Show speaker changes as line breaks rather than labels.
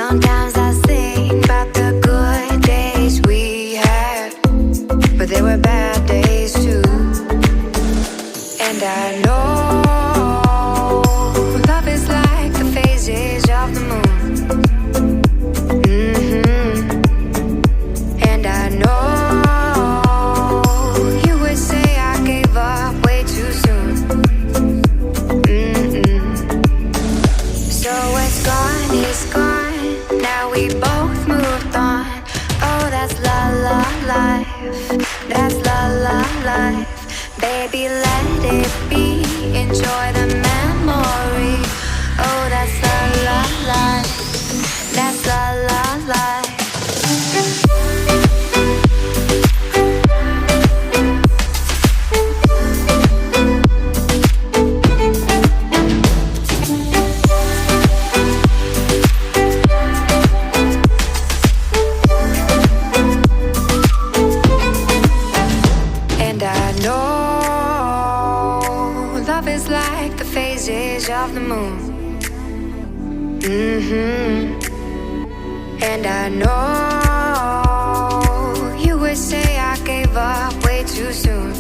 Sometimes I think about the good days we had, but there were bad days too. And I know love is like the phases of the moon. And I know you would say I gave up way too soon. So it's gone, it's gone. Now we both moved on. Oh, that's la la life. That's la la life. Baby, let it be. Enjoy the memory. Oh, that's la la life. That's la la life. And I know love is like the phases of the moon. And I know you would say I gave up way too soon.